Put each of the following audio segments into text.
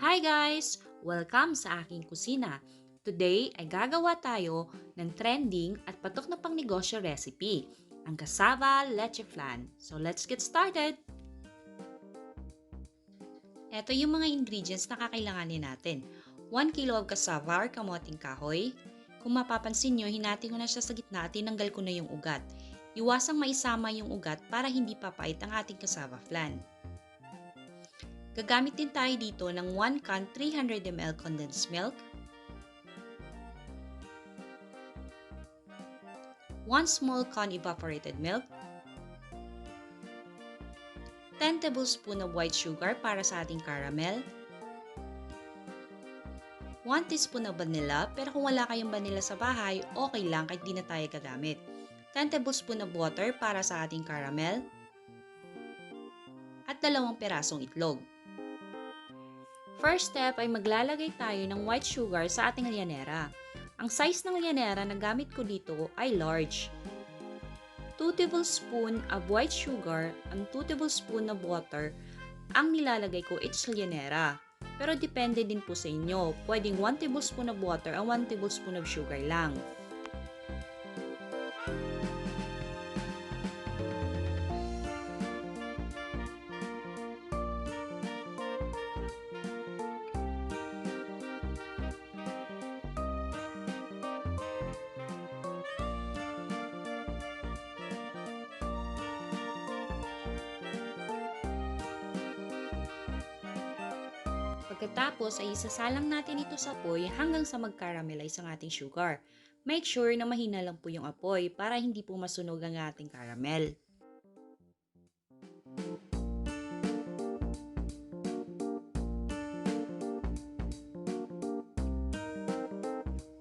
Hi guys! Welcome sa aking kusina. Today ay gagawa tayo ng trending at patok na pangnegosyo recipe, ang Cassava Leche Flan. So let's get started! Ito yung mga ingredients na kakailanganin natin. 1 kilo of cassava or kamoting kahoy. Kung mapapansin nyo, hinati ko na siya sa gitna at tinanggal ko na yung ugat. Iwasang maisama yung ugat para hindi papait ang ating cassava flan. Gagamit din tayo dito ng 1 can 300 ml condensed milk, 1 small can evaporated milk, 10 tablespoon of white sugar para sa ating caramel, 1 teaspoon of vanilla, pero kung wala kayong vanilla sa bahay, okay lang kahit di na tayo gagamit. 10 tablespoon of water para sa ating caramel, at 2 perasong itlog. First step ay maglalagay tayo ng white sugar sa ating llanera. Ang size ng llanera na gamit ko dito ay large. 2 tablespoon of white sugar and 2 tablespoon of water ang nilalagay ko each sa llanera. Pero depende din po sa inyo. Pwedeng 1 tablespoon of water and 1 tablespoon of sugar lang. Pagkatapos ay isasalang natin ito sa apoy hanggang sa mag-caramelize ang ating sugar. Make sure na mahina lang po yung apoy para hindi po masunog ang ating caramel.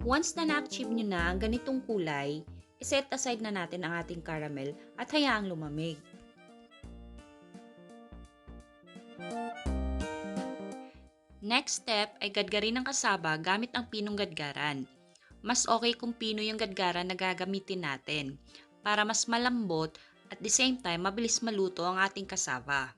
Once na na-achieve nyo na ang ganitong kulay, iset aside na natin ang ating caramel at hayaang lumamig. Next step ay gadgarin ng kasaba gamit ang pinong gadgaran. Mas okay kung pino yung gadgaran na gagamitin natin para mas malambot at the same time mabilis maluto ang ating kasaba.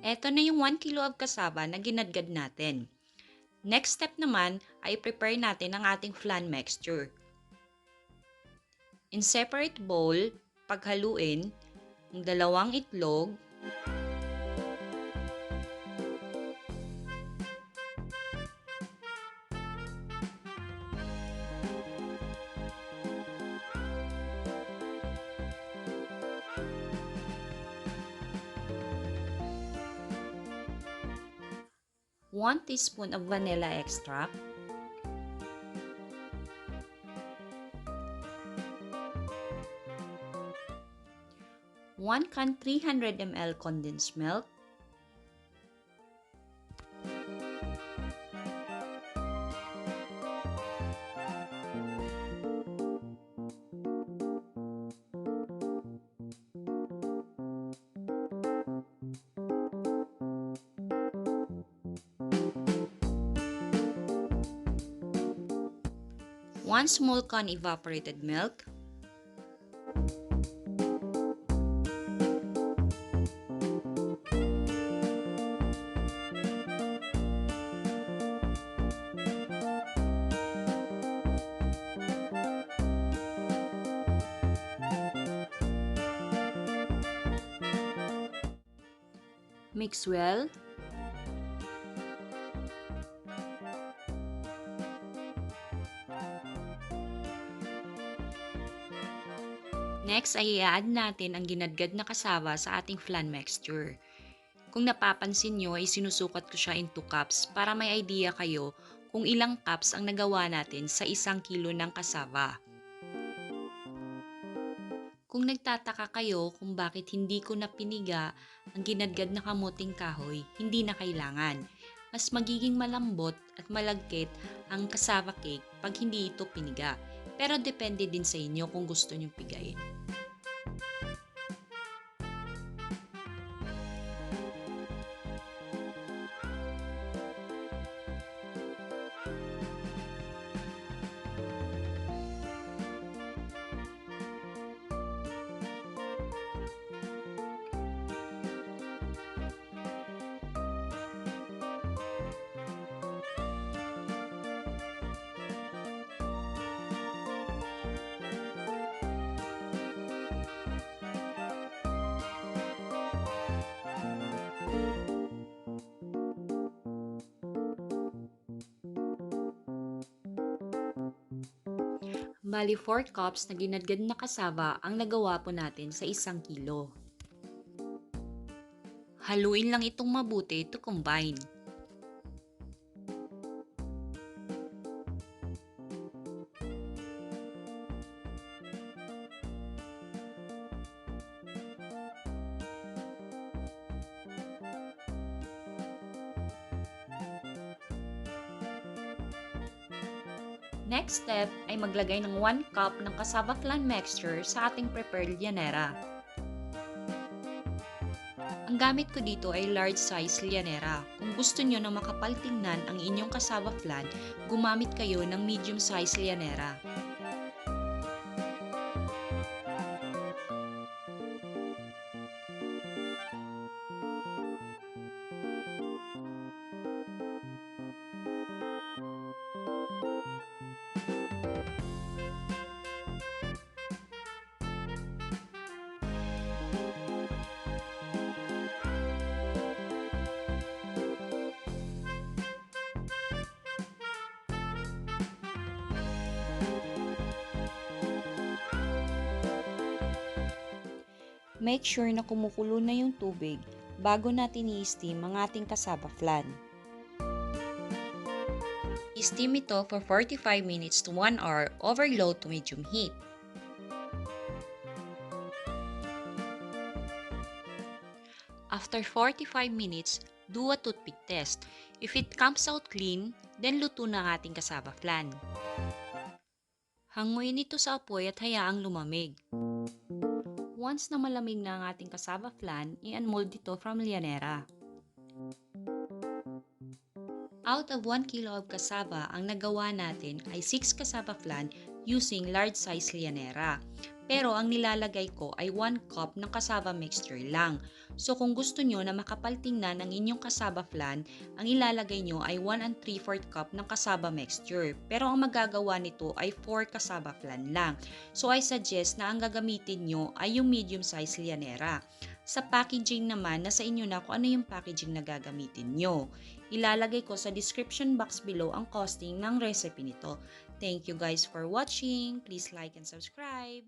Ito na yung 1 kilo of cassava na ginadgad natin. Next step naman ay prepare natin ang ating flan mixture. In separate bowl, paghaluin ng 2 itlog, one teaspoon of vanilla extract, 1 can 300 ml condensed milk, one small can evaporated milk, mix well. Next ay i-add natin ang ginadgad na kasava sa ating flan mixture. Kung napapansin nyo ay sinusukat ko siya in 2 cups para may idea kayo kung ilang cups ang nagawa natin sa 1 kilo ng kasava. Kung nagtataka kayo kung bakit hindi ko napiniga ang ginadgad na kamuting kahoy, hindi na kailangan. Mas magiging malambot at malagkit ang cassava cake pag hindi ito piniga. pero depende din sa inyo kung gusto nyong pigayin. Bali 4 cups na ginadgad na cassava ang nagawa po natin sa 1 kilo. Haluin lang itong mabuti to combine. Next step ay maglagay ng 1 cup ng cassava flan mixture sa ating prepared llanera. Ang gamit ko dito ay large size llanera. Kung gusto nyo na makapal tingnan ang inyong cassava flan, gumamit kayo ng medium size llanera. Make sure na kumukulo na yung tubig bago natin i-steam ang ating cassava flan. I-steam ito for 45 minutes to 1 hour over low to medium heat. After 45 minutes, do a toothpick test. If it comes out clean, then luto na ang ating cassava flan. Hanguin ito sa apoy at hayaang lumamig. Once na malamig na ang ating cassava flan, i-unmold ito from llanera. Out of 1 kilo of cassava, ang nagawa natin ay 6 cassava flan using large size llanera. Pero ang nilalagay ko ay 1 cup ng cassava mixture lang. So kung gusto nyo na makapal tingnan ang inyong cassava flan, ang ilalagay nyo ay 1 3/4 cup ng cassava mixture. Pero ang magagawa nito ay 4 cassava flan lang. So I suggest na ang gagamitin nyo ay yung medium size llanera. Sa packaging naman, nasa inyo na kung ano yung packaging na gagamitin nyo. Ilalagay ko sa description box below ang costing ng recipe nito. Thank you guys for watching. Please like and subscribe.